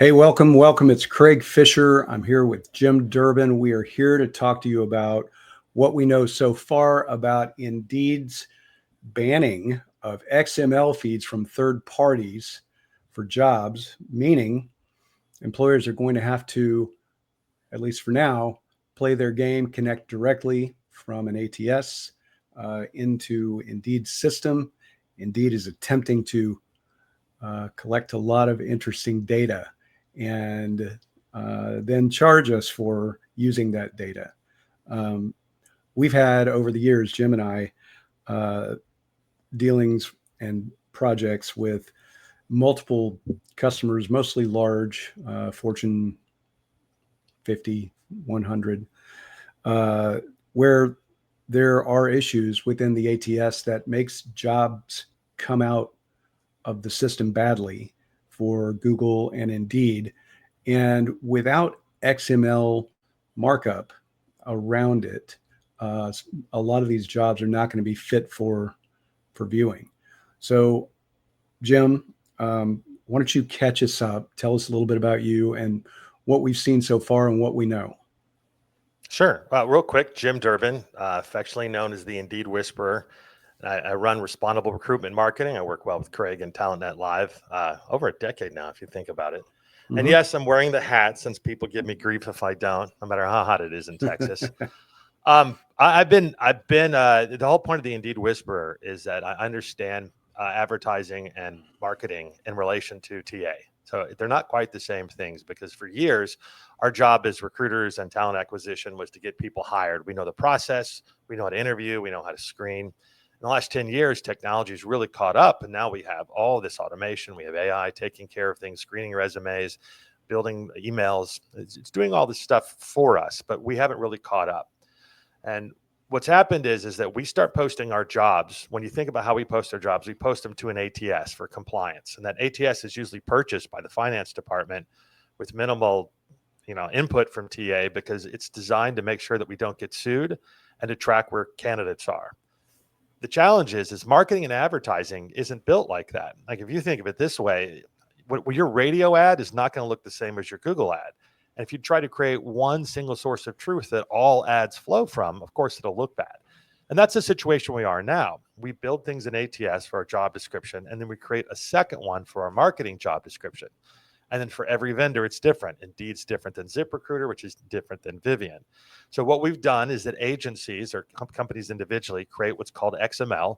Hey, welcome. It's Craig Fisher. I'm here with Jim Durbin. We are here to talk to you about what we know so far about Indeed's banning of XML feeds from third parties for jobs, meaning employers are going to have to, at least for now, play their game, connect directly from an ATS into Indeed's system. Indeed is attempting to collect a lot of interesting data and then charge us for using that data. Um, we've had over the years, Jim and I, dealings and projects with multiple customers, mostly large, Fortune 50, 100, where there are issues within the ATS that makes jobs come out of the system badly for Google and Indeed. And without XML markup around it, a lot of these jobs are not going to be fit for viewing. So, Jim, why don't you catch us up? Tell us a little bit about you and what we've seen so far and what we know. Sure. Real quick, Jim Durbin, affectionately known as the Indeed Whisperer. I run responsible recruitment marketing. I work well with Craig and TalentNet Live over a decade now, if you think about it. And yes, I'm wearing the hat since people give me grief if I don't, no matter how hot it is in Texas. I've been the whole point of the Indeed Whisperer is that I understand advertising and marketing in relation to TA. So they're not quite the same things because for years, our job as recruiters and talent acquisition was to get people hired. We know the process, we know how to interview, we know how to screen. In the last 10 years, technology has really caught up, and now we have all this automation. We have AI taking care of things, screening resumes, building emails. It's doing all this stuff for us, but we haven't really caught up. And what's happened is that we start posting our jobs. When you think about how we post our jobs, we post them to an ATS for compliance. And that ATS is usually purchased by the finance department with minimal, input from TA because it's designed to make sure that we don't get sued and to track where candidates are. The challenge is marketing and advertising isn't built like that. Like if you think of it this way, your radio ad is not going to look the same as your Google ad. And if you try to create one single source of truth that all ads flow from, of course, it'll look bad. And that's the situation we are now. We build things in ATS for our job description, and then we create a second one for our marketing job description. And then for every vendor, it's different. Indeed's different than ZipRecruiter, which is different than Vivian. So what we've done is that agencies or companies individually create what's called XML,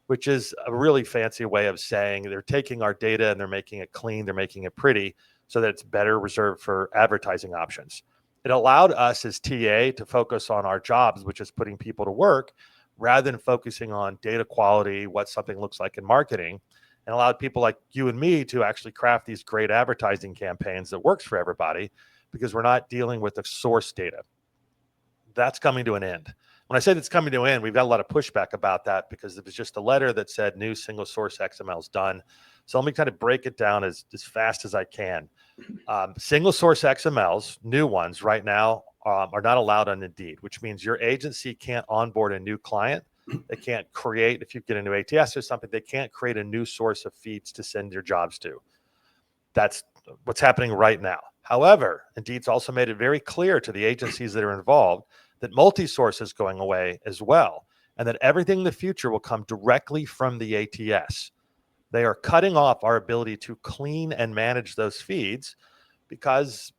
which is a really fancy way of saying they're taking our data and they're making it clean, they're making it pretty, so that it's better reserved for advertising options. It allowed us as TA to focus on our jobs, which is putting people to work, rather than focusing on data quality, what something looks like in marketing, and allowed people like you and me to actually craft these great advertising campaigns that works for everybody because we're not dealing with the source data. That's coming to an end. When I say that's coming to an end, we've got a lot of pushback about that because it was just a letter that said new single source XML is done. So let me kind of break it down as fast as I can. Single source XMLs, new ones right now, are not allowed on Indeed, which means your agency can't onboard a new client. They can't create, if you get a new ATS or something, they can't create a new source of feeds to send your jobs to. That's what's happening right now. However, Indeed's also made it very clear to the agencies that are involved that multi-source is going away as well, and that everything in the future will come directly from the ATS. They are cutting off our ability to clean and manage those feeds because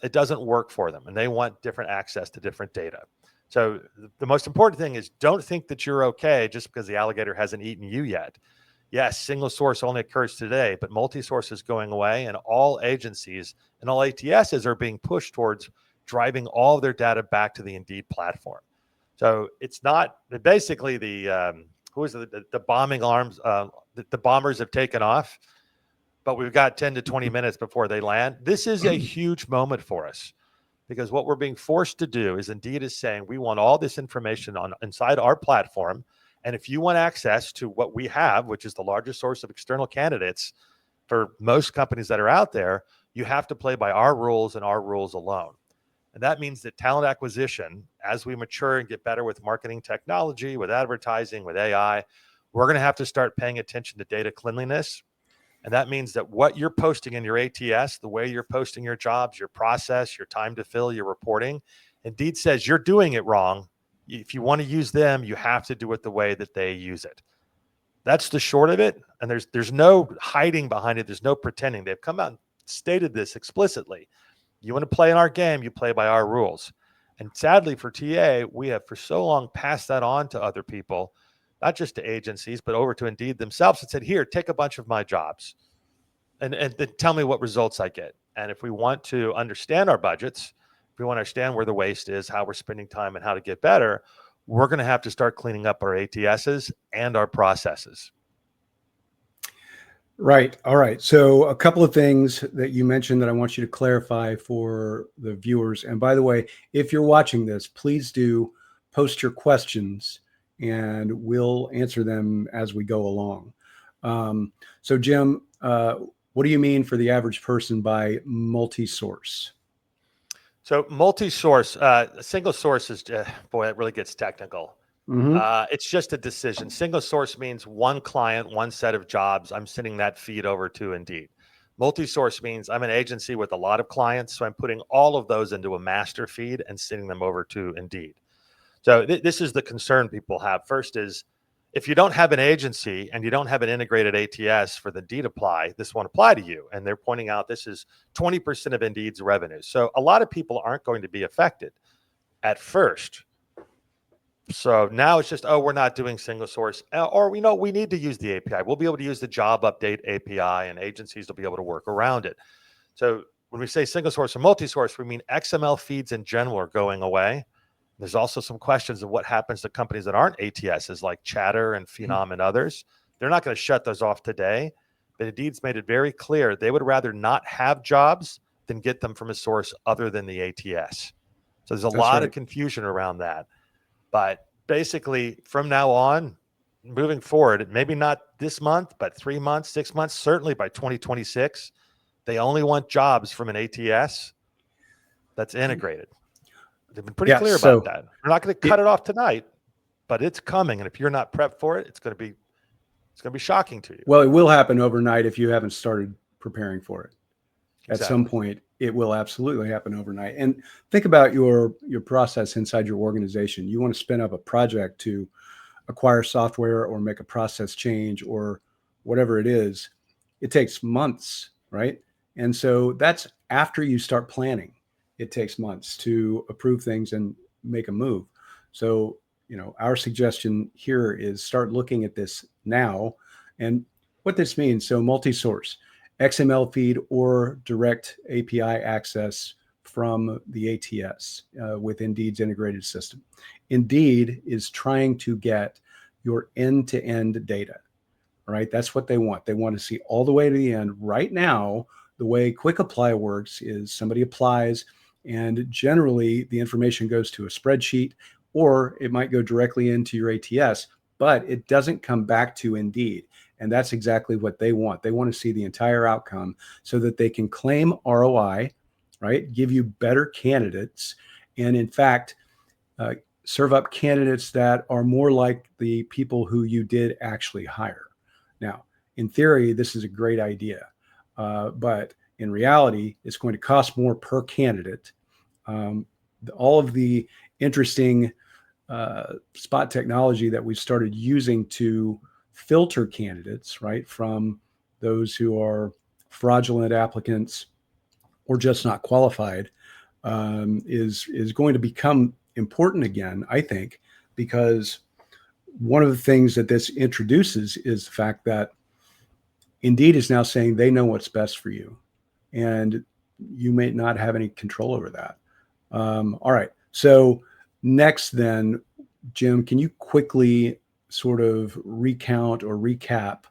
it doesn't work for them, and they want different access to different data. So the most important thing is don't think that you're okay just because the alligator hasn't eaten you yet. Yes, single source only occurs today, but multi-source is going away, and all agencies and all ATSs are being pushed towards driving all of their data back to the Indeed platform. So it's not basically the bombing alarms. The bombers have taken off, but we've got 10 to 20 minutes before they land. This is a huge moment for us because what we're being forced to do is Indeed is saying we want all this information inside our platform. And if you want access to what we have, which is the largest source of external candidates for most companies that are out there, you have to play by our rules and our rules alone. And that means that talent acquisition, as we mature and get better with marketing technology, with advertising, with AI, we're going to have to start paying attention to data cleanliness And that means that what you're posting in your ATS, the way you're posting your jobs, your process, your time to fill, your reporting, Indeed says you're doing it wrong. If you want to use them, you have to do it the way that they use it. That's the short of it. And there's no hiding behind it. There's no pretending. They've come out and stated this explicitly. You want to play in our game, you play by our rules. And sadly for TA, we have for so long passed that on to other people, not just to agencies, but over to Indeed themselves and said, here, take a bunch of my jobs and then tell me what results I get. And if we want to understand our budgets, if we want to understand where the waste is, how we're spending time and how to get better, we're going to have to start cleaning up our ATSs and our processes. Right. All right. So a couple of things that you mentioned that I want you to clarify for the viewers. And by the way, if you're watching this, please do post your questions and we'll answer them as we go along. So Jim, what do you mean for the average person by multi-source? So multi-source, single source is, boy, it really gets technical. It's just a decision. Single source means one client, one set of jobs. I'm sending that feed over to Indeed. Multi-source means I'm an agency with a lot of clients, so I'm putting all of those into a master feed and sending them over to Indeed. So this is the concern people have. First is, if you don't have an agency and you don't have an integrated ATS for the Indeed apply, this won't apply to you. And they're pointing out this is 20% of Indeed's revenue. So a lot of people aren't going to be affected at first. So now it's just, oh, we're not doing single source, or we know we need to use the API. We'll be able to use the job update API and agencies will be able to work around it. So when we say single source or multi-source, we mean XML feeds in general are going away. There's also some questions of what happens to companies that aren't ATSs like Chatter and Phenom and others. They're not going to shut those off today, but Indeed's made it very clear they would rather not have jobs than get them from a source other than the ATS. So there's a lot of confusion around that. But basically from now on, moving forward, maybe not this month, but 3 months, 6 months, certainly by 2026, they only want jobs from an ATS that's integrated. They've been pretty clear about that. We're not going to cut it off tonight, but it's coming. And if you're not prepped for it, it's going to be shocking to you. Well, it will happen overnight if you haven't started preparing for it. At some point, it will absolutely happen overnight. And think about your process inside your organization. You want to spin up a project to acquire software or make a process change or whatever it is. It takes months, right? And so that's after you start planning. It takes months to approve things and make a move. So, our suggestion here is start looking at this now and what this means. So multi-source, XML feed or direct API access from the ATS with Indeed's integrated system. Indeed is trying to get your end-to-end data, right? That's what they want. They want to see all the way to the end. Right now, the way Quick Apply works is somebody applies and generally the information goes to a spreadsheet or it might go directly into your ATS, but it doesn't come back to Indeed. And that's exactly what they want. They want to see the entire outcome so that they can claim ROI, right? Give you better candidates. And in fact, serve up candidates that are more like the people who you did actually hire. Now, in theory, this is a great idea. But in reality, it's going to cost more per candidate. All of the interesting spot technology that we started using to filter candidates, right, from those who are fraudulent applicants or just not qualified, is going to become important again, I think, because one of the things that this introduces is the fact that Indeed is now saying they know what's best for you, and you may not have any control over that. All right. So next then, Jim, can you quickly sort of recount or recap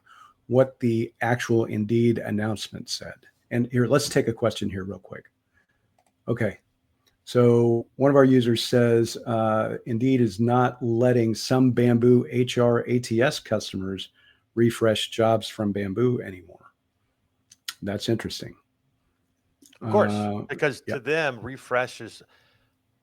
what the actual Indeed announcement said? And here, let's take a question here real quick. Okay. So one of our users says, Indeed is not letting some Bamboo HR ATS customers refresh jobs from Bamboo anymore. That's interesting. Of course, because to them, refresh is,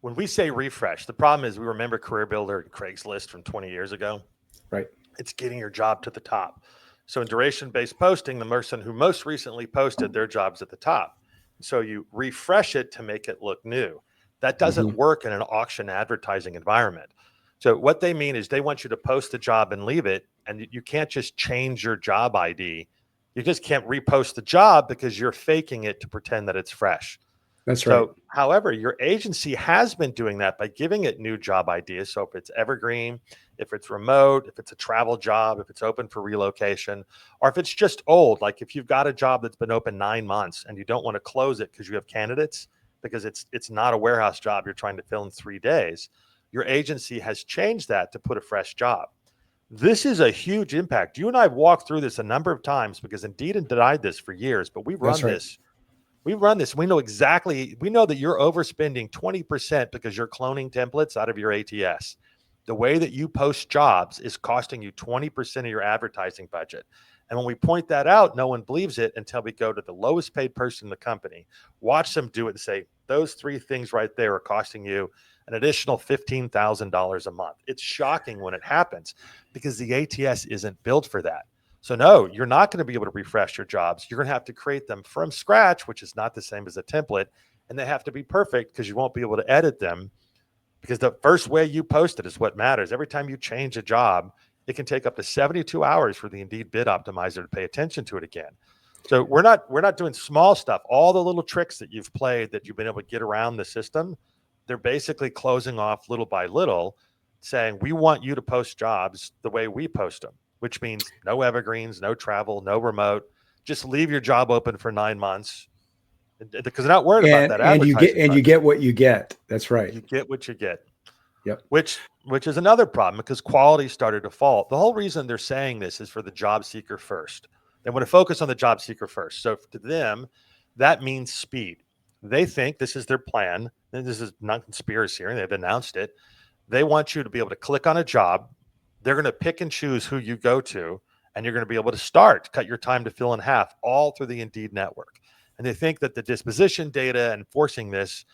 when we say refresh, the problem is we remember Career Builder and Craigslist from 20 years ago. Right. It's getting your job to the top. So in duration-based posting, the person who most recently posted their job's at the top. So you refresh it to make it look new. That doesn't work in an auction advertising environment. So what they mean is they want you to post a job and leave it, and you can't just change your job ID. You just can't repost the job because you're faking it to pretend that it's fresh. That's right. So, however, your agency has been doing that by giving it new job ideas. So if it's evergreen, if it's remote, if it's a travel job, if it's open for relocation, or if it's just old, like if you've got a job that's been open 9 months and you don't want to close it because you have candidates, because it's not a warehouse job you're trying to fill in 3 days, your agency has changed that to put a fresh job. This is a huge impact. You and I have walked through this a number of times because Indeed and denied this for years, but we've run this. We run this. We know exactly. We know that you're overspending 20% because you're cloning templates out of your ATS. The way that you post jobs is costing you 20% of your advertising budget. And when we point that out, no one believes it until we go to the lowest paid person in the company, watch them do it and say, those 3 things right there are costing you an additional $15,000 a month. It's shocking when it happens because the ATS isn't built for that. So no, you're not going to be able to refresh your jobs. You're going to have to create them from scratch, which is not the same as a template. And they have to be perfect because you won't be able to edit them, because the first way you post it is what matters. Every time you change a job, it can take up to 72 hours for the Indeed bid optimizer to pay attention to it again. So we're not doing small stuff. All the little tricks that you've played that you've been able to get around the system, they're basically closing off little by little, saying, we want you to post jobs the way we post them, which means no evergreens, no travel, no remote. Just leave your job open for 9 months because they're not worried about that. And you get what you get. That's right. You get what you get. Yep. Which is another problem because quality started to fall. The whole reason they're saying this is for the job seeker first. They want to focus on the job seeker first. So to them, that means speed. They think this is their plan. And this is not conspiracy, and they've announced it. They want you to be able to click on a job. They're going to pick and choose who you go to, and you're going to be able to cut your time to fill in half, all through the Indeed network. And they think that the disposition data and forcing this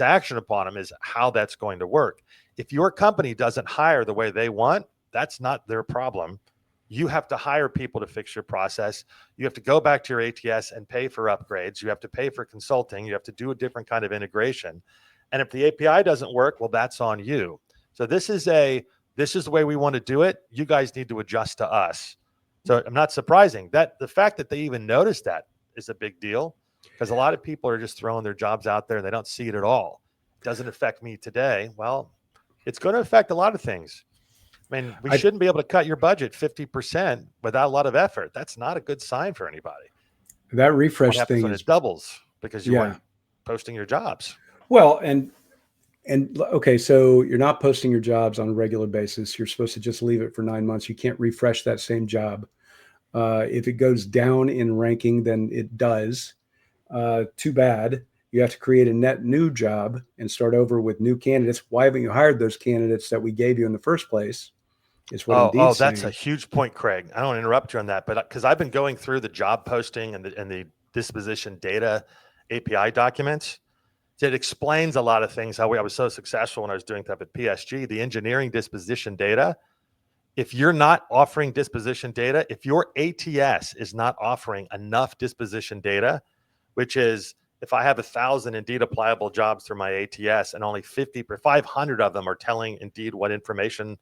action upon them is how that's going to work. If your company doesn't hire the way they want, that's not their problem. You have to hire people to fix your process. You have to go back to your ATS and pay for upgrades. You have to pay for consulting. You have to do a different kind of integration. And if the API doesn't work, well, that's on you. So this is the way we want to do it. You guys need to adjust to us. So I'm not surprising that the fact that they even noticed that is a big deal, because a lot of people are just throwing their jobs out there and they don't see it at all. It doesn't affect me today. Well, it's going to affect a lot of things. I mean, we shouldn't be able to cut your budget 50% without a lot of effort. That's not a good sign for anybody. That refresh thing is doubles because you weren't posting your jobs. Well, and okay, so you're not posting your jobs on a regular basis. You're supposed to just leave it for 9 months. You can't refresh that same job. If it goes down in ranking, then it does. Too bad. You have to create a net new job and start over with new candidates. Why haven't you hired those candidates that we gave you in the first place? Is what Indeed's saying. That's a huge point, Craig. I don't want to interrupt you on that, but because I've been going through the job posting and the disposition data API documents, it explains a lot of things. How I was so successful when I was doing stuff at PSG, the engineering disposition data. If you're not offering disposition data, if your ATS is not offering enough disposition data, which is if I have 1,000 Indeed applicable jobs through my ATS and only 500 of them are telling Indeed what information,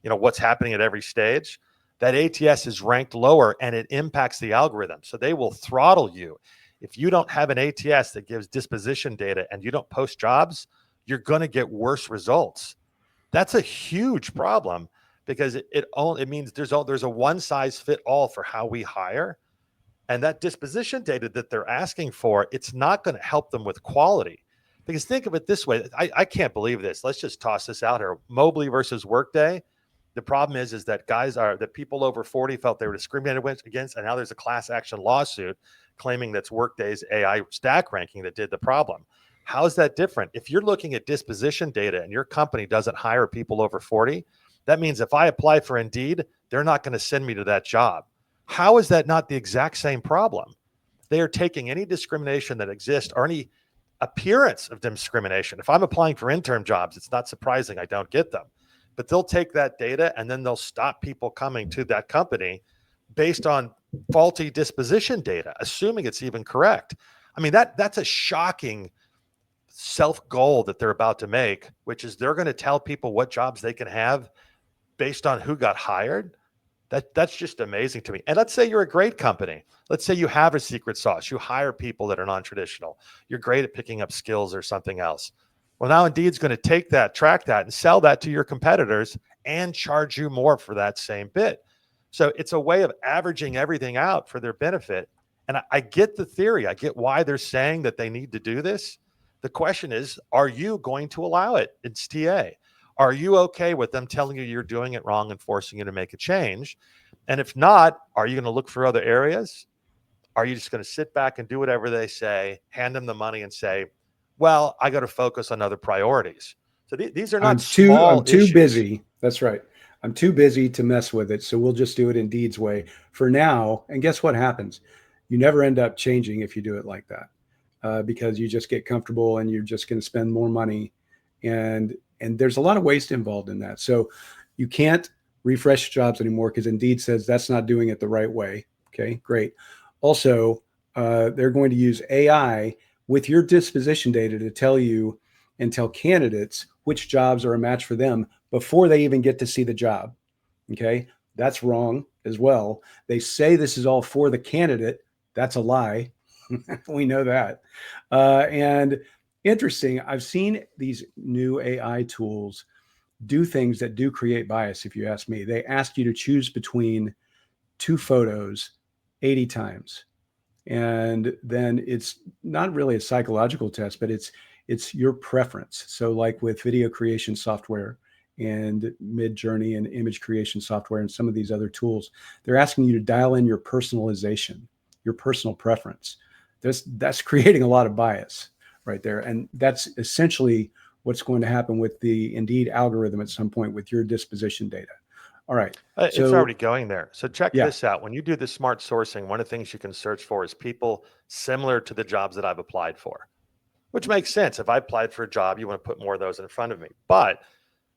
what's happening at every stage, that ATS is ranked lower and it impacts the algorithm. So they will throttle you. If you don't have an ATS that gives disposition data and you don't post jobs, you're going to get worse results. That's a huge problem because it means there's a one size fit all for how we hire. And that disposition data that they're asking for, it's not going to help them with quality. Because think of it this way. I can't believe this. Let's just toss this out here. Mobley versus Workday. The problem is that people over 40 felt they were discriminated against, and now there's a class action lawsuit claiming that's Workday's AI stack ranking that did the problem. How is that different? If you're looking at disposition data and your company doesn't hire people over 40, that means if I apply for Indeed, they're not going to send me to that job. How is that not the exact same problem? They are taking any discrimination that exists or any appearance of discrimination. If I'm applying for intern jobs, it's not surprising I don't get them. But they'll take that data and then they'll stop people coming to that company based on faulty disposition data, assuming it's even correct. I mean, that's a shocking self-goal that they're about to make, which is they're going to tell people what jobs they can have based on who got hired. That's just amazing to me. And let's say you're a great company. Let's say you have a secret sauce. You hire people that are non-traditional. You're great at picking up skills or something else. Well, now Indeed's going to take that, track that, and sell that to your competitors and charge you more for that same bit. So it's a way of averaging everything out for their benefit. And I get the theory. I get why they're saying that they need to do this. The question is, are you going to allow it? It's TA. Are you okay with them telling you you're doing it wrong and forcing you to make a change? And if not, are you going to look for other areas? Are you just going to sit back and do whatever they say, hand them the money and say, well, I got to focus on other priorities? So these are not small issues. I'm too busy. That's right. I'm too busy to mess with it. So we'll just do it Indeed's way for now. And guess what happens? You never end up changing if you do it like that, because you just get comfortable and you're just going to spend more money. And there's a lot of waste involved in that. So you can't refresh jobs anymore because Indeed says that's not doing it the right way. Okay, great. Also, they're going to use AI with your disposition data to tell you and tell candidates which jobs are a match for them before they even get to see the job. Okay, that's wrong as well. They say this is all for the candidate. That's a lie. We know that. And interesting, I've seen these new AI tools do things that do create bias, if you ask me. They ask you to choose between two photos 80 times. And then it's not really a psychological test, but it's your preference. So like with video creation software and Mid-Journey and image creation software and some of these other tools, they're asking you to dial in your personalization, your personal preference. That's creating a lot of bias right there. And that's essentially what's going to happen with the Indeed algorithm at some point with your disposition data. All right. It's already going there. So check this out. When you do the smart sourcing, one of the things you can search for is people similar to the jobs that I've applied for, which makes sense. If I applied for a job, you want to put more of those in front of me. But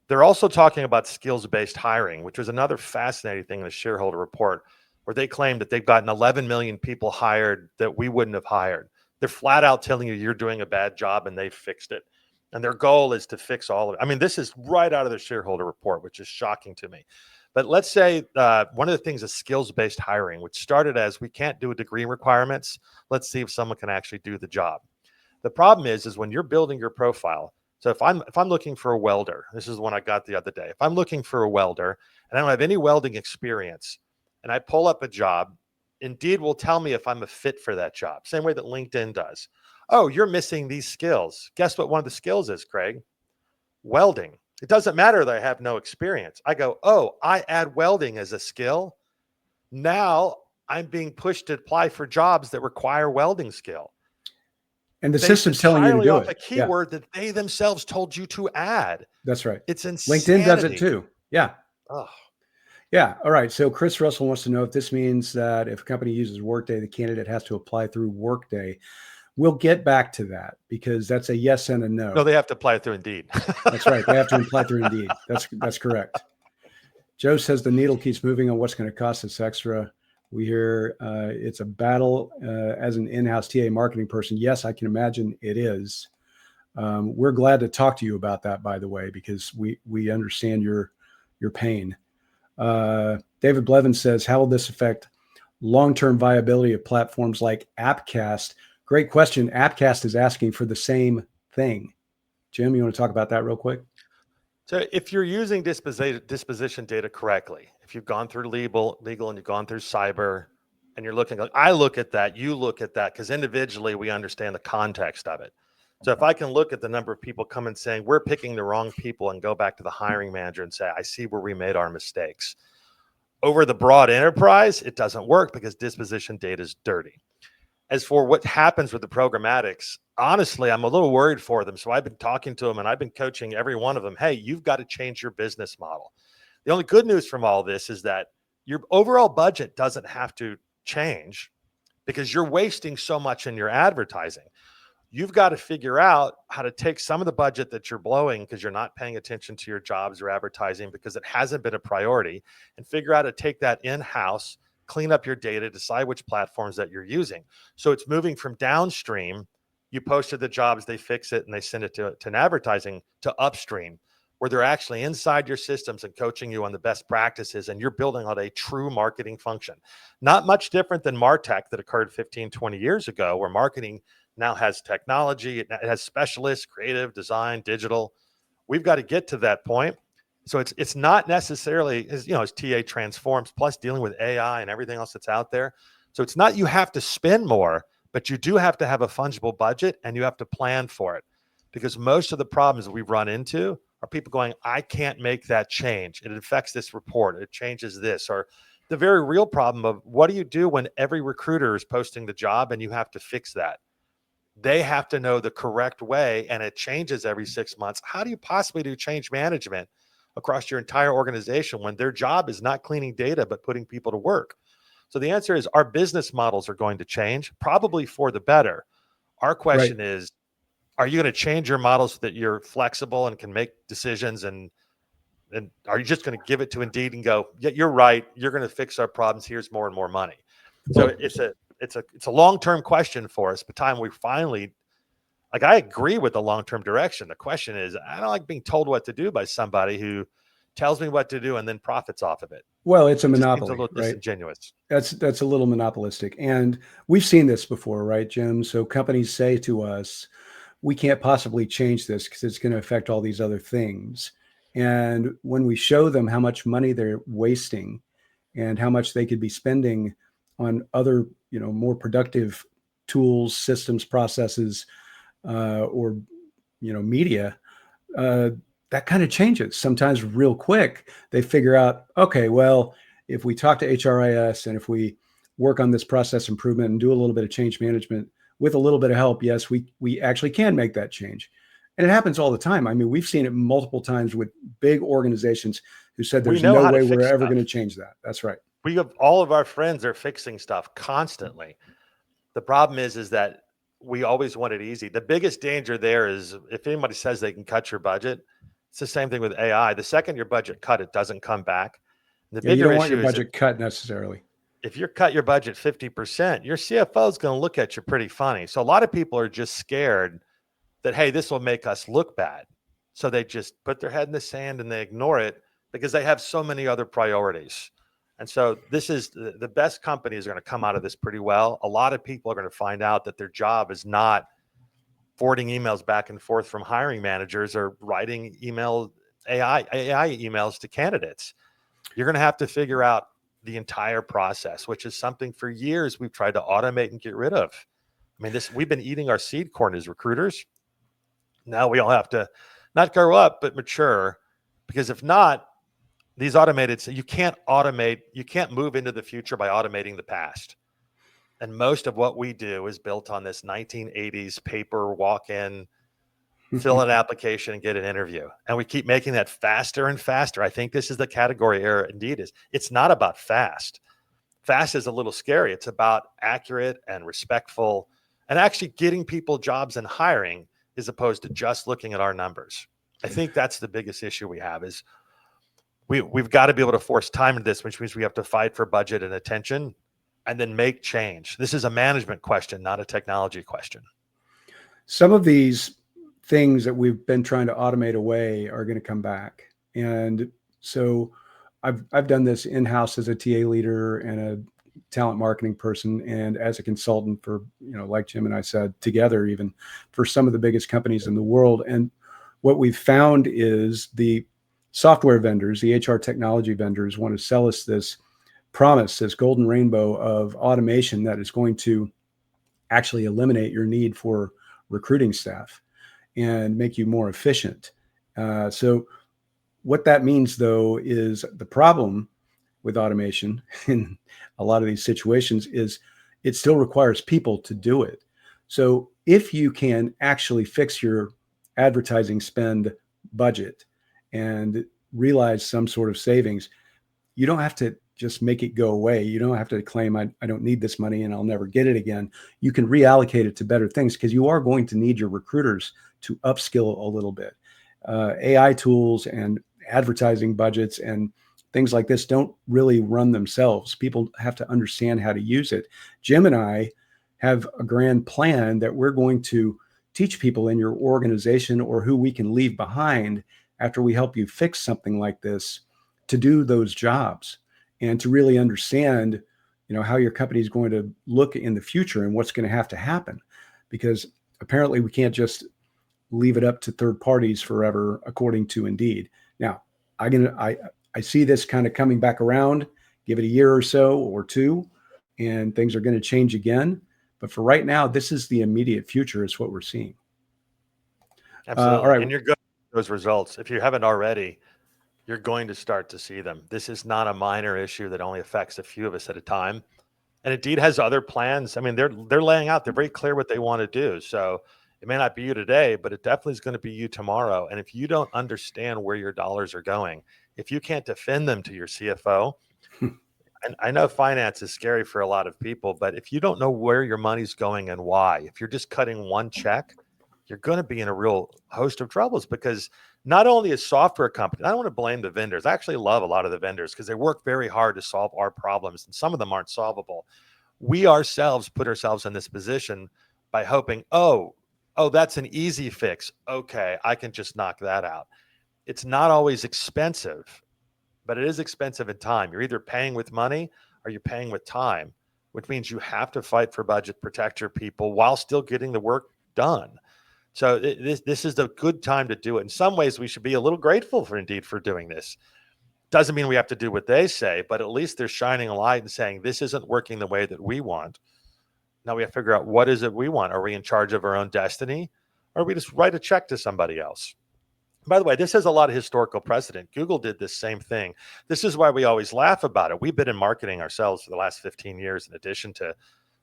they're also talking about skills-based hiring, which was another fascinating thing in the shareholder report, where they claim that they've gotten 11 million people hired that we wouldn't have hired. They're flat out telling you you're doing a bad job and they fixed it. And their goal is to fix all of it. I mean, this is right out of the shareholder report, which is shocking to me. But let's say one of the things is skills-based hiring, which started as we can't do degree requirements. Let's see if someone can actually do the job. The problem is when you're building your profile. So if I'm looking for a welder, this is the one I got the other day. If I'm looking for a welder and I don't have any welding experience, and I pull up a job, Indeed will tell me if I'm a fit for that job. Same way that LinkedIn does. Oh, you're missing these skills. Guess what one of the skills is, Craig? Welding. It doesn't matter that I have no experience. I go, oh, I add welding as a skill. Now I'm being pushed to apply for jobs that require welding skill. And the system's telling you to do it. A keyword that they themselves told you to add. That's right. It's insanity. LinkedIn does it too. Yeah. Oh. Yeah. All right. So Chris Russell wants to know if this means that if a company uses Workday, the candidate has to apply through Workday. We'll get back to that because that's a yes and a no. No, they have to apply through Indeed. That's right. They have to apply through Indeed. That's correct. Joe says the needle keeps moving on what's going to cost us extra. We hear it's a battle as an in-house TA marketing person. Yes, I can imagine it is. We're glad to talk to you about that, by the way, because we understand your pain. David Blevin says, how will this affect long-term viability of platforms like Appcast? Great question. Appcast is asking for the same thing. Jim, you want to talk about that real quick? So if you're using disposition data correctly, if you've gone through legal and you've gone through cyber and you're looking, like I look at that, you look at that, because individually we understand the context of it. So if I can look at the number of people coming saying we're picking the wrong people and go back to the hiring manager and say, I see where we made our mistakes. Over the broad enterprise, it doesn't work because disposition data is dirty. As for what happens with the programmatics, honestly, I'm a little worried for them. So I've been talking to them and I've been coaching every one of them. Hey, you've got to change your business model. The only good news from all this is that your overall budget doesn't have to change because you're wasting so much in your advertising. You've got to figure out how to take some of the budget that you're blowing because you're not paying attention to your jobs or advertising because it hasn't been a priority, and figure out how to take that in-house, clean up your data, decide which platforms that you're using. So it's moving from downstream, you posted the jobs, they fix it, and they send it to an advertising, to upstream, where they're actually inside your systems and coaching you on the best practices, and you're building out a true marketing function. Not much different than MarTech that occurred 15, 20 years ago, where marketing now has technology, it has specialists, creative, design, digital. We've got to get to that point. So it's not necessarily, as TA transforms, plus dealing with AI and everything else that's out there. So it's not you have to spend more, but you do have to have a fungible budget, and you have to plan for it, because most of the problems that we run into are people going, I can't make that change. It affects this report. It changes this. Or the very real problem of, what do you do when every recruiter is posting the job and you have to fix that? They have to know the correct way, and it changes every 6 months. How do you possibly do change management across your entire organization when their job is not cleaning data, but putting people to work? So the answer is, our business models are going to change, probably for the better. Our question is, are you going to change your models so that you're flexible and can make decisions? And are you just going to give it to Indeed and go, yeah, you're right, you're going to fix our problems, here's more and more money? So it's a long-term question for us. By the time we finally, like, I agree with the long-term direction. The question is, I don't like being told what to do by somebody who tells me what to do and then profits off of it. Well, it's a It just monopoly, seems a little right? disingenuous. That's a little monopolistic. And we've seen this before, right, Jim? So companies say to us, we can't possibly change this because it's going to affect all these other things. And when we show them how much money they're wasting and how much they could be spending on other, more productive tools, systems, processes, or, media, that kind of changes. Sometimes real quick, they figure out, okay, well, if we talk to HRIS and if we work on this process improvement and do a little bit of change management with a little bit of help, yes, we actually can make that change. And it happens all the time. I mean, we've seen it multiple times with big organizations who said there's no way we're ever going to change that. That's right. We have, all of our friends are fixing stuff constantly. The problem is that we always want it easy. The biggest danger there is, if anybody says they can cut your budget, it's the same thing with AI. The second your budget cut, it doesn't come back. The bigger you don't issue want your is budget cut necessarily. If you cut your budget 50%, your CFO is going to look at you pretty funny. So a lot of people are just scared that, hey, this will make us look bad. So they just put their head in the sand and they ignore it because they have so many other priorities. And so this is the best companies are going to come out of this pretty well. A lot of people are going to find out that their job is not forwarding emails back and forth from hiring managers or writing AI emails to candidates. You're going to have to figure out the entire process, which is something for years we've tried to automate and get rid of. I mean, we've been eating our seed corn as recruiters. Now we all have to not grow up, but mature, because if not, these automated, so you can't move into the future by automating the past. And most of what we do is built on this 1980s paper walk-in, fill an application and get an interview. And we keep making that faster and faster. I think this is the category error Indeed is. It's not about fast. Fast is a little scary. It's about accurate and respectful and actually getting people jobs and hiring, as opposed to just looking at our numbers. I think that's the biggest issue we have is we've got to be able to force time into this, which means we have to fight for budget and attention and then make change. This is a management question, not a technology question. Some of these things that we've been trying to automate away are going to come back. And so I've done this in-house as a TA leader and a talent marketing person and as a consultant for, like Jim and I said, together, even for some of the biggest companies in the world. And what we've found is the software vendors, the HR technology vendors, want to sell us this promise, this golden rainbow of automation that is going to actually eliminate your need for recruiting staff and make you more efficient. So what that means, though, is the problem with automation in a lot of these situations is it still requires people to do it. So if you can actually fix your advertising spend budget and realize some sort of savings, you don't have to just make it go away. You don't have to claim, I don't need this money and I'll never get it again. You can reallocate it to better things because you are going to need your recruiters to upskill a little bit. AI tools and advertising budgets and things like this don't really run themselves. People have to understand how to use it. Jim and I have a grand plan that we're going to teach people in your organization or who we can leave behind after we help you fix something like this to do those jobs and to really understand, how your company is going to look in the future and what's going to have to happen. Because apparently we can't just leave it up to third parties forever, according to Indeed. Now, I see this kind of coming back around. Give it a year or so or two, and things are going to change again. But for right now, this is the immediate future. Is what we're seeing. Absolutely. All right. And you're good at those results. If you haven't already, you're going to start to see them. This is not a minor issue that only affects a few of us at a time. And Indeed has other plans. I mean, they're laying out, they're very clear what they want to do. So it may not be you today, but it definitely is going to be you tomorrow. And if you don't understand where your dollars are going, if you can't defend them to your CFO, and I know finance is scary for a lot of people, but if you don't know where your money's going and why, if you're just cutting one check, you're going to be in a real host of troubles, because not only is software companies, I don't want to blame the vendors. I actually love a lot of the vendors because they work very hard to solve our problems, and some of them aren't solvable. We ourselves put ourselves in this position by hoping, oh, that's an easy fix. Okay, I can just knock that out. It's not always expensive, but it is expensive in time. You're either paying with money or you're paying with time, which means you have to fight for budget, protect your people while still getting the work done. So this is a good time to do it. In some ways, we should be a little grateful for Indeed for doing this. Doesn't mean we have to do what they say, but at least they're shining a light and saying, this isn't working the way that we want. Now we have to figure out, what is it we want? Are we in charge of our own destiny? Or we just write a check to somebody else? By the way, this has a lot of historical precedent. Google did this same thing. This is why we always laugh about it. We've been in marketing ourselves for the last 15 years, in addition to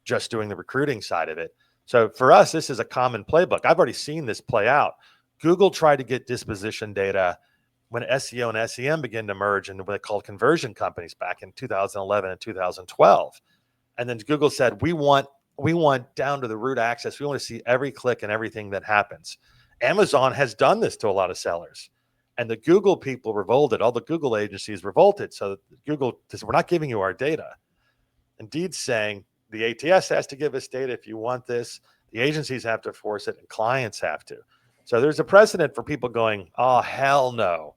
just doing the recruiting side of it. So for us, this is a common playbook. I've already seen this play out. Google tried to get disposition data when SEO and SEM began to merge into what they called conversion companies back in 2011 and 2012. And then Google said, we want down to the root access. We want to see every click and everything that happens. Amazon has done this to a lot of sellers, and the Google people revolted. All the Google agencies revolted. So Google says, we're not giving you our data. Indeed saying, the ATS has to give us data if you want this. The agencies have to force it, and clients have to. So there's a precedent for people going, oh, hell no.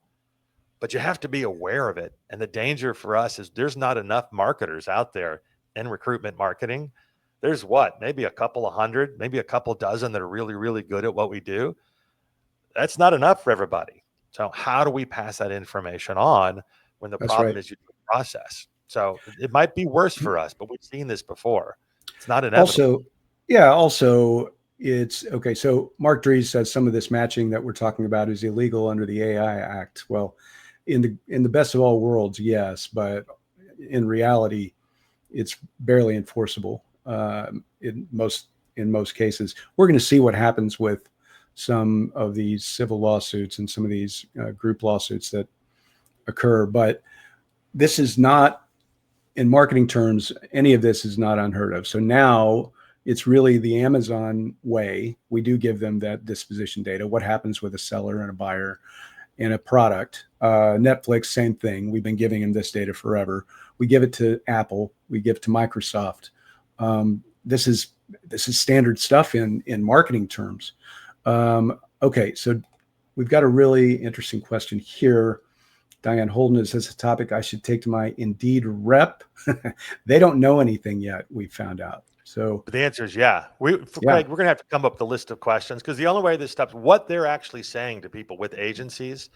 But you have to be aware of it. And the danger for us is there's not enough marketers out there in recruitment marketing. There's maybe a couple of hundred, maybe a couple dozen that are really, really good at what we do. That's not enough for everybody. So how do we pass that information on when the problem is you do the process? So it might be worse for us, but we've seen this before. It's not inevitable. Also, it's okay. So Mark Dries says some of this matching that we're talking about is illegal under the AI Act. Well, in the best of all worlds, yes, but in reality, it's barely enforceable in most cases. We're going to see what happens with some of these civil lawsuits and some of these group lawsuits that occur, but this is not, in marketing terms, any of this is not unheard of. So now it's really the Amazon way. We do give them that disposition data, what happens with a seller and a buyer and a product. Netflix, same thing. We've been giving them this data forever. We give it to Apple. We give it to Microsoft. This is standard stuff in marketing terms. Okay, so we've got a really interesting question here. Diane Holden is a topic I should take to my Indeed rep. They don't know anything yet, we found out. So the answer is yeah. Craig, we're going to have to come up with a list of questions, because the only way this stuff, what they're actually saying to people with agencies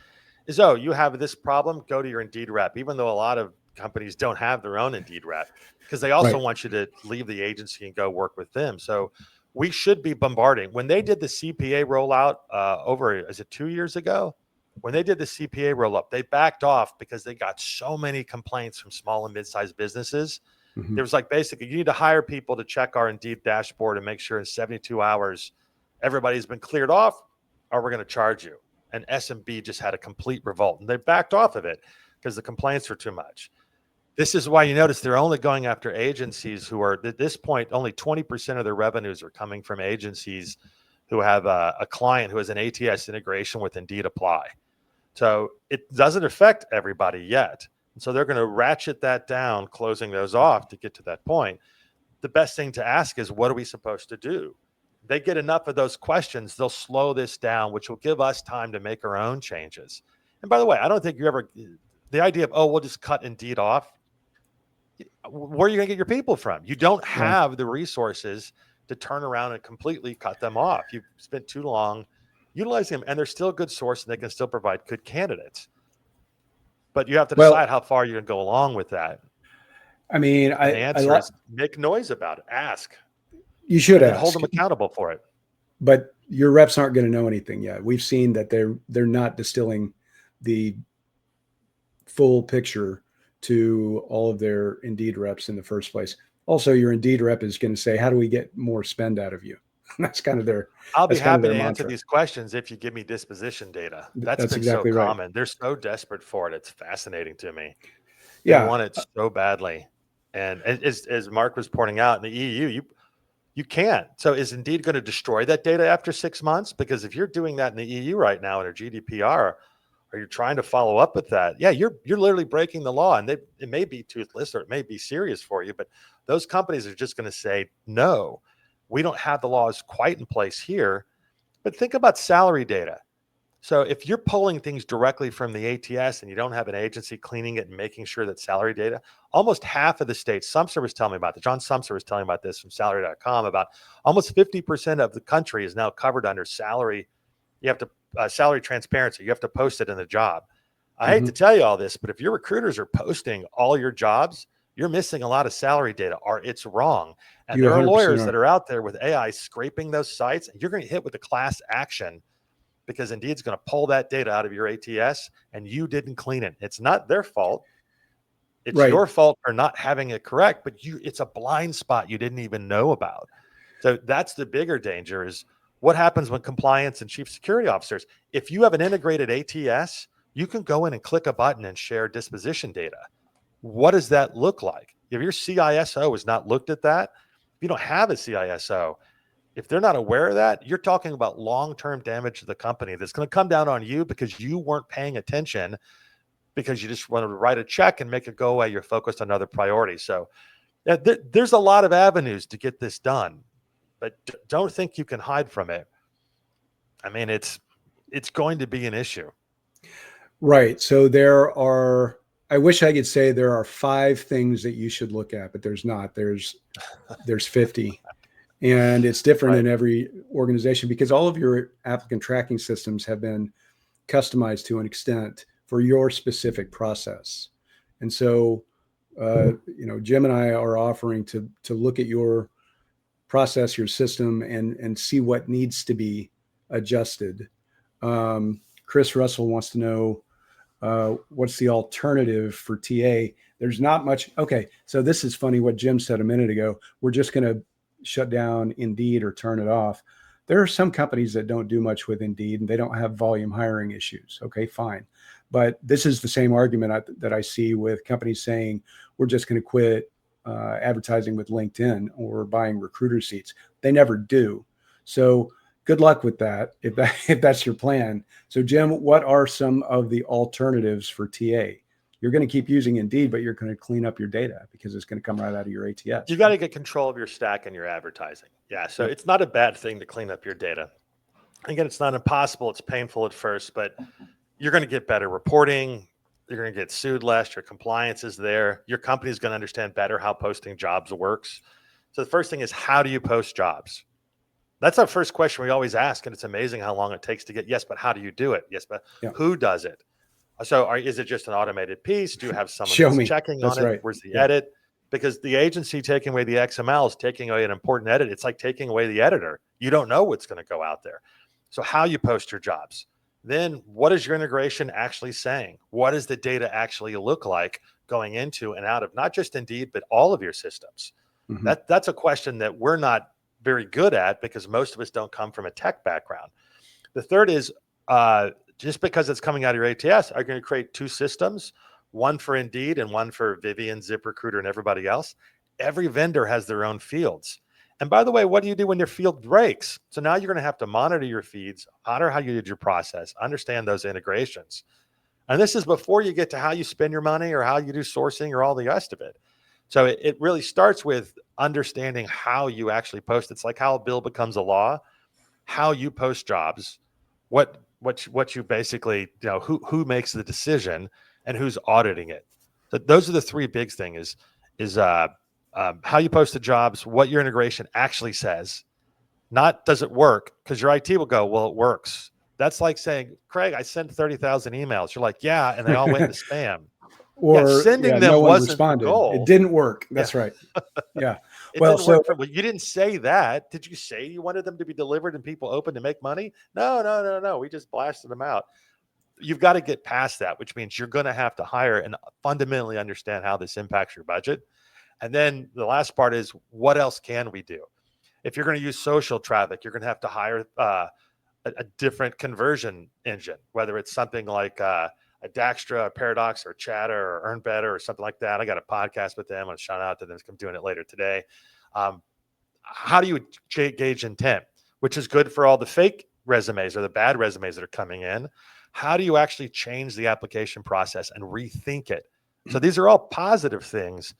is, oh, you have this problem, go to your Indeed rep, even though a lot of companies don't have their own Indeed rep, because they also want you to leave the agency and go work with them. So we should be bombarding. When they did the CPA rollout is it 2 years ago? When they did the CPA roll-up, they backed off because they got so many complaints from small and mid-sized businesses. There was basically, you need to hire people to check our Indeed dashboard and make sure in 72 hours everybody's been cleared off, or we're going to charge you. And SMB just had a complete revolt, and they backed off of it because the complaints were too much. This is why you notice they're only going after agencies who are, at this point, only 20% of their revenues are coming from agencies who have a client who has an ATS integration with Indeed Apply. So it doesn't affect everybody yet, And so they're going to ratchet that down, closing those off to get to that point. The best thing to ask is, what are we supposed to do? They get enough of those questions, they'll slow this down, which will give us time to make our own changes. And by the way, I don't think the idea of, oh, we'll just cut Indeed off. Where are you going to get your people from? You don't have the resources to turn around and completely cut them off. You've spent too long utilizing them, and they're still a good source, and they can still provide good candidates. But you have to decide how far you're going to go along with that. I mean, the answer is make noise about it. Ask. You should ask. Hold them accountable for it. But your reps aren't going to know anything yet. We've seen that they're not distilling the full picture to all of their Indeed reps in the first place. Also, your Indeed rep is going to say, how do we get more spend out of you? That's kind of their I'll be happy to answer these questions if you give me disposition data. That's been exactly so common. Right. They're so desperate for it. It's fascinating to me. They want it so badly. And as Mark was pointing out, in the EU, you can't. So is Indeed going to destroy that data after 6 months? Because if you're doing that in the EU right now under GDPR, or you're trying to follow up with that, you're literally breaking the law. And it may be toothless or it may be serious for you, but those companies are just going to say, no, we don't have the laws quite in place here. But think about salary data. So if you're pulling things directly from the ATS and you don't have an agency cleaning it and making sure that salary data, almost half of the states, Sumser was telling me about this, John Sumser was telling me about this from salary.com, about almost 50% of the country is now covered under salary. You have to, salary transparency, you have to post it in the job. I hate to tell you all this, but if your recruiters are posting all your jobs, you're missing a lot of salary data, or it's wrong. And there are lawyers that are out there with AI scraping those sites, and you're going to hit with a class action because Indeed's going to pull that data out of your ATS and you didn't clean it. It's not their fault. It's your fault for not having it correct, but it's a blind spot you didn't even know about. So that's the bigger danger, is what happens when compliance and chief security officers, if you have an integrated ATS, you can go in and click a button and share disposition data. What does that look like? If your CISO has not looked at that, if you don't have a CISO, if they're not aware of that, you're talking about long-term damage to the company that's going to come down on you because you weren't paying attention, because you just wanted to write a check and make it go away. You're focused on other priorities. So there's a lot of avenues to get this done, but don't think you can hide from it. I mean, it's going to be an issue. Right. So I wish I could say there are 5 things that you should look at, but there's not. There's 50. And it's different in every organization, because all of your applicant tracking systems have been customized to an extent for your specific process. And so, Jim and I are offering to look at your process, your system, and see what needs to be adjusted. Chris Russell wants to know, what's the alternative for TA? There's not much. Okay. So this is funny what Jim said a minute ago. We're just going to shut down Indeed or turn it off. There are some companies that don't do much with Indeed and they don't have volume hiring issues. Okay, fine. But this is the same argument that I see with companies saying, we're just going to quit advertising with LinkedIn or buying recruiter seats. They never do. So good luck with that if that's your plan. So Jim, what are some of the alternatives for TA? You're going to keep using Indeed, but you're going to clean up your data because it's going to come right out of your ATS. You got to get control of your stack and your advertising. Yeah. So it's not a bad thing to clean up your data. Again, it's not impossible. It's painful at first, but you're going to get better reporting. You're going to get sued less. Your compliance is there. Your company is going to understand better how posting jobs works. So the first thing is, how do you post jobs? That's our first question we always ask. And it's amazing how long it takes to get, yes, but how do you do it? Yes, but who does it? So is it just an automated piece? Do you have someone who's checking on it? Right. Where's the edit? Because the agency taking away the XML is taking away an important edit. It's like taking away the editor. You don't know what's going to go out there. So how you post your jobs. Then what is your integration actually saying? What does the data actually look like going into and out of not just Indeed, but all of your systems? Mm-hmm. That's a question that we're not very good at because most of us don't come from a tech background. The third is, just because it's coming out of your ATS, are you going to create 2 systems, one for Indeed and one for Vivian, ZipRecruiter, and everybody else? Every vendor has their own fields. And by the way, what do you do when your field breaks? So now you're going to have to monitor your feeds, honor how you did your process, understand those integrations. And this is before you get to how you spend your money or how you do sourcing or all the rest of it. So it really starts with understanding how you actually post. It's like how a bill becomes a law, how you post jobs, what you basically, who makes the decision and who's auditing it. So those are the three big things is how you post the jobs, what your integration actually says, not does it work, because your IT will go, well, it works. That's like saying, Craig, I sent 30,000 emails. You're like, yeah, and they all went into spam. Yeah, Or sending no them one wasn't the responded. It goal. didn't work. Yeah, That's right. Yeah. it Well, didn't so work well, you didn't say that. Did you say you wanted them to be delivered and people open to make money? No, no, no, no. We just blasted them out. You've got to get past that, which means you're going to have to hire and fundamentally understand how this impacts your budget. And then the last part is, what else can we do? If you're going to use social traffic, you're going to have to hire a different conversion engine, whether it's something like a Daxtra, a Paradox, or Chatter, or Earn Better, or something like that. I got a podcast with them. I'll shout out to them. I'm doing it later today. How do you gauge intent, which is good for all the fake resumes or the bad resumes that are coming in? How do you actually change the application process and rethink it? So these are all positive things,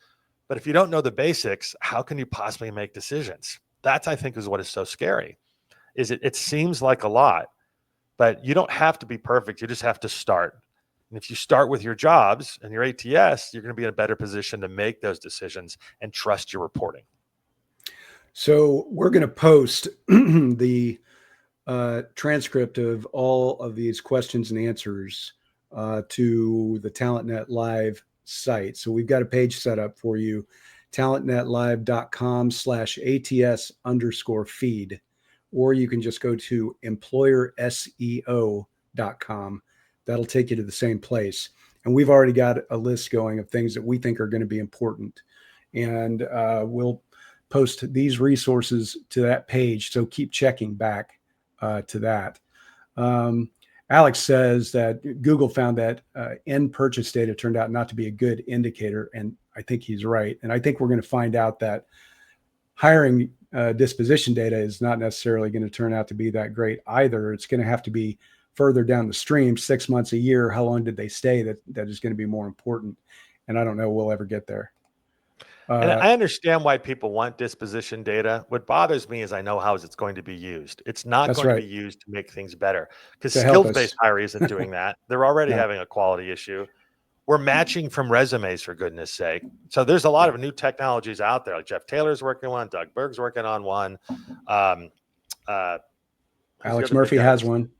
but if you don't know the basics, how can you possibly make decisions? That's, I think, is what is so scary. Is it seems like a lot, but you don't have to be perfect. You just have to start. And if you start with your jobs and your ATS, you're going to be in a better position to make those decisions and trust your reporting. So we're going to post the transcript of all of these questions and answers to the TalentNet Live site. So we've got a page set up for you, talentnetlive.com/ATS_feed, or you can just go to employerseo.com. That'll take you to the same place. And we've already got a list going of things that we think are going to be important. And we'll post these resources to that page. So keep checking back to that. Alex says that Google found that end purchase data turned out not to be a good indicator. And I think he's right. And I think we're going to find out that hiring disposition data is not necessarily going to turn out to be that great either. It's going to have to be further down the stream, 6 months, a year. How long did they stay? That is going to be more important. And I don't know we'll ever get there. And I understand why people want disposition data. What bothers me is I know how it's going to be used. It's not going to be used to make things better, because skills-based hiring isn't doing that. They're already having a quality issue. We're matching from resumes, for goodness sake. So there's a lot of new technologies out there. Like Jeff Taylor's working on one, Doug Berg's working on one. Alex Murphy has one.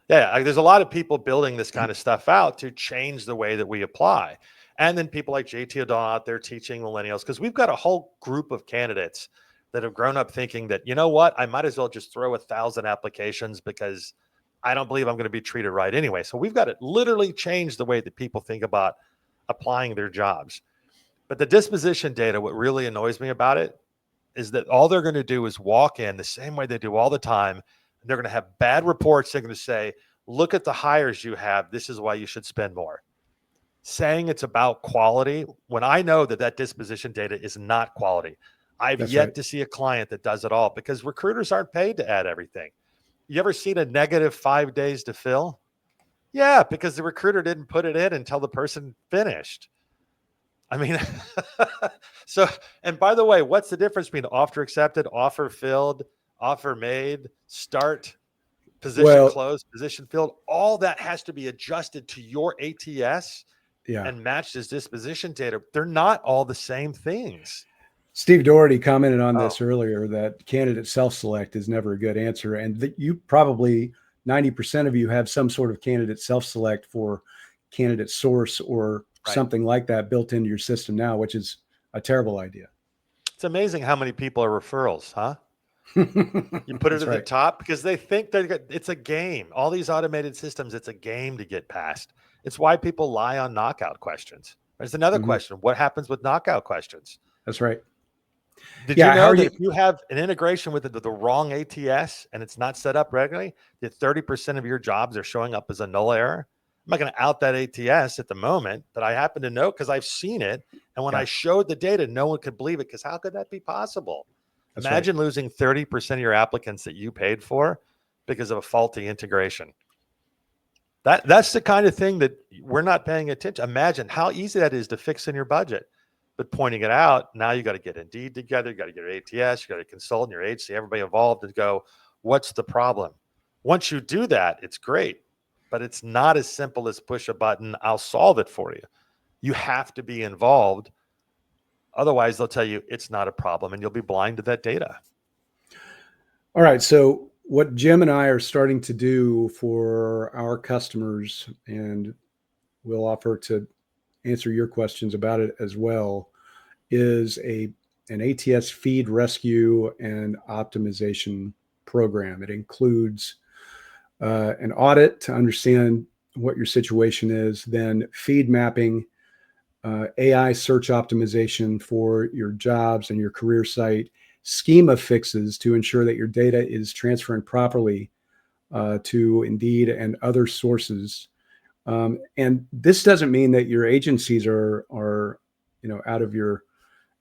Yeah, there's a lot of people building this kind of stuff out to change the way that we apply. And then people like JT O'Donnell out there teaching millennials, because we've got a whole group of candidates that have grown up thinking that, you know what, I might as well just throw 1,000 applications because I don't believe I'm going to be treated right anyway. So we've got to literally change the way that people think about applying their jobs. But the disposition data, what really annoys me about it is that all they're going to do is walk in the same way they do all the time. They're going to have bad reports. They're going to say, look at the hires you have. This is why you should spend more. Saying it's about quality when I know that disposition data is not quality. I've yet to see a client that does it all, because recruiters aren't paid to add everything. You ever seen a negative 5 days to fill? Yeah, because the recruiter didn't put it in until the person finished. I mean, so, and by the way, what's the difference between offer accepted, offer filled, offer made, start, position closed, position filled? All that has to be adjusted to your ATS and matched as disposition data. They're not all the same things. Steve Doherty commented on this earlier, that candidate self-select is never a good answer. And that you probably 90% of you have some sort of candidate self-select for candidate source or something like that built into your system now, which is a terrible idea. It's amazing how many people are referrals, huh? You put it at the top because they think that it's a game. All these automated systems, it's a game to get past. It's why people lie on knockout questions. There's another question. What happens with knockout questions? That's right. Did you know that if you have an integration with the wrong ATS and it's not set up regularly, that 30% of your jobs are showing up as a null error? I'm not going to out that ATS at the moment, but I happen to know because I've seen it. And when I showed the data, no one could believe it, because how could that be possible? Imagine losing 30% of your applicants that you paid for because of a faulty integration. That's the kind of thing that we're not paying attention. Imagine how easy that is to fix in your budget. But pointing it out, now you got to get Indeed together, you got to get your ATS, you got to consult in your agency, everybody involved, and go, what's the problem? Once you do that, it's great, but it's not as simple as push a button, I'll solve it for you. You have to be involved. Otherwise, they'll tell you it's not a problem and you'll be blind to that data. All right. So what Jim and I are starting to do for our customers, and we'll offer to answer your questions about it as well, is an ATS feed rescue and optimization program. It includes an audit to understand what your situation is, then feed mapping, AI search optimization for your jobs and your career site, schema fixes to ensure that your data is transferring properly to Indeed and other sources. And this doesn't mean that your agencies are out of your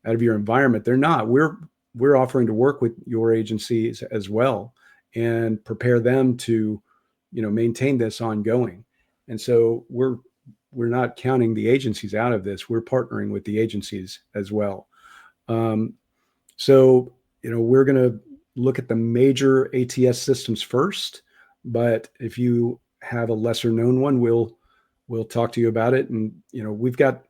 environment. They're not. We're offering to work with your agencies as well and prepare them to maintain this ongoing. And so we're not counting the agencies out of this. We're partnering with the agencies as well. So we're going to look at the major ATS systems first, but if you have a lesser known one, we'll talk to you about it. And we've got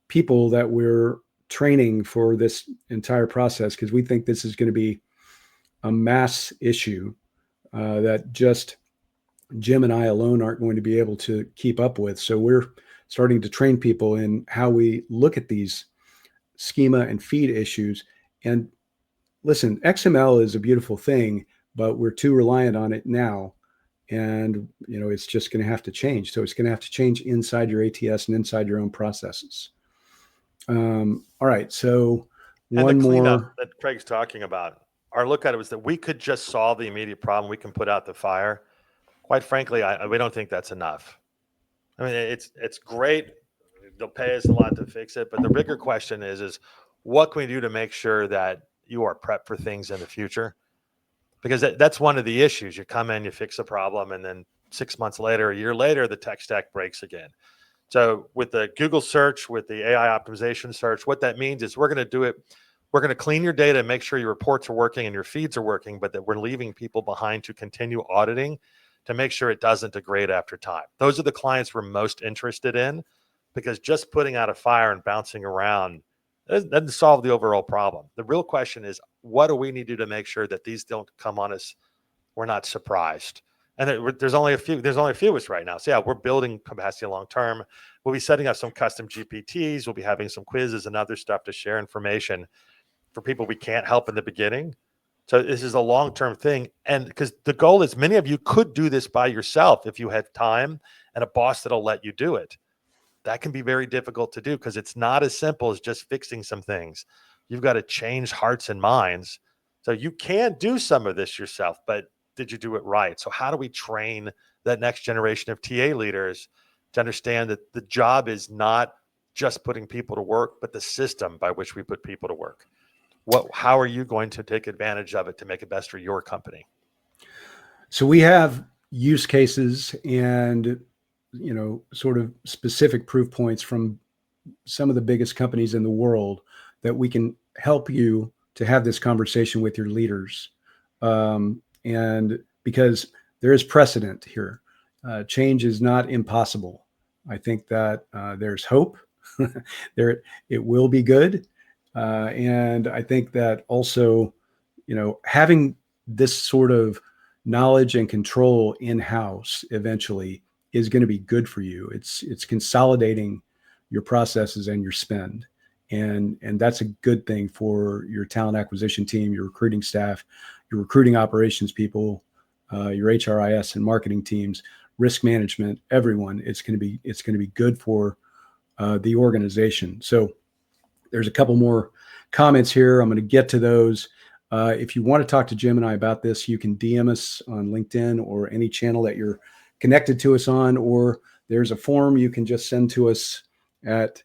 people that we're training for this entire process because we think this is going to be a mass issue that just Jim and I alone aren't going to be able to keep up with. So we're starting to train people in how we look at these schema and feed issues. And listen, XML is a beautiful thing, but we're too reliant on it now. And, it's just going to have to change. So it's going to have to change inside your ATS and inside your own processes. All right. So and one the cleanup more that Craig's talking about, our look at it was that we could just solve the immediate problem. We can put out the fire. Quite frankly, we don't think that's enough. I mean, it's great. They'll pay us a lot to fix it. But the bigger question is what can we do to make sure that you are prepped for things in the future? Because that's one of the issues. You come in, you fix a problem, and then 6 months later, a year later, the tech stack breaks again. So with the Google search, with the AI optimization search, what that means is we're going to do it. We're going to clean your data and make sure your reports are working and your feeds are working, but that we're leaving people behind to continue auditing to make sure it doesn't degrade after time. Those are the clients we're most interested in, because just putting out a fire and bouncing around doesn't solve the overall problem. The real question is, what do we need to do to make sure that these don't come on us? We're not surprised. And there's only a few of us right now. So yeah, we're building capacity long term. We'll be setting up some custom GPTs. We'll be having some quizzes and other stuff to share information for people we can't help in the beginning. So this is a long-term thing. And because the goal is, many of you could do this by yourself if you had time and a boss that'll let you do it. That can be very difficult to do because it's not as simple as just fixing some things. You've got to change hearts and minds. So you can do some of this yourself, but did you do it right? So how do we train that next generation of TA leaders to understand that the job is not just putting people to work, but the system by which we put people to work? How are you going to take advantage of it to make it best for your company? So we have use cases and sort of specific proof points from some of the biggest companies in the world that we can help you to have this conversation with your leaders. And because there is precedent here, change is not impossible. I think that there's hope. It will be good. And I think that also, having this sort of knowledge and control in-house eventually is going to be good for you. It's consolidating your processes and your spend. And that's a good thing for your talent acquisition team, your recruiting staff, your recruiting operations people, your HRIS and marketing teams, risk management, everyone. It's going to be good for the organization. So there's a couple more comments here. I'm going to get to those. If you want to talk to Jim and I about this, you can DM us on LinkedIn or any channel that you're connected to us on, or there's a form you can just send to us at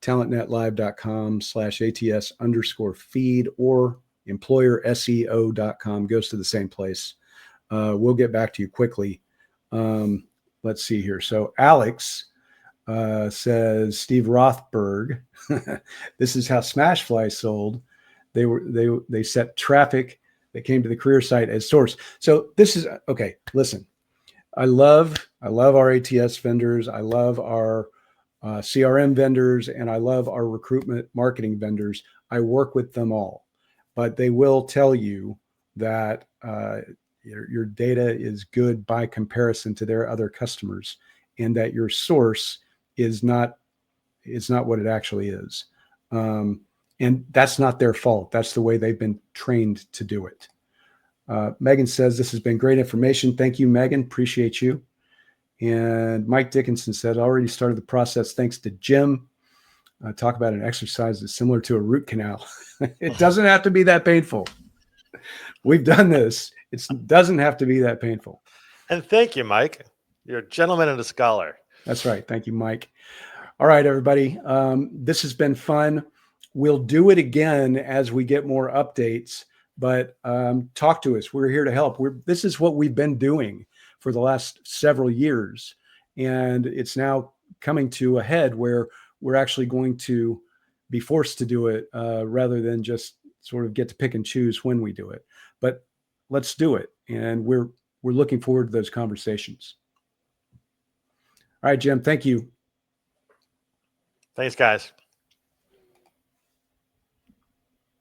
talentnetlive.com/ATS_feed or employerseo.com. Goes to the same place. We'll get back to you quickly. let's see here. So Alex says Steve Rothberg. This is how Smashfly sold. They set traffic that came to the career site as source. So this is okay. Listen, I love our ATS vendors. I love our CRM vendors, and I love our recruitment marketing vendors. I work with them all, but they will tell you that your data is good by comparison to their other customers, and that your source is not what it actually is. And that's not their fault. That's the way they've been trained to do it. Megan says, this has been great information. Thank you, Megan. Appreciate you. And Mike Dickinson said, already started the process thanks to Jim. Talk about an exercise that's similar to a root canal. It doesn't have to be that painful. We've done this. It doesn't have to be that painful. And thank you, Mike. You're a gentleman and a scholar. That's right. Thank you, Mike. All right, everybody. This has been fun. We'll do it again as we get more updates, but talk to us. We're here to help. This is what we've been doing for the last several years. And it's now coming to a head where we're actually going to be forced to do it rather than just sort of get to pick and choose when we do it. But let's do it. And we're looking forward to those conversations. All right, Jim, thank you. Thanks, guys.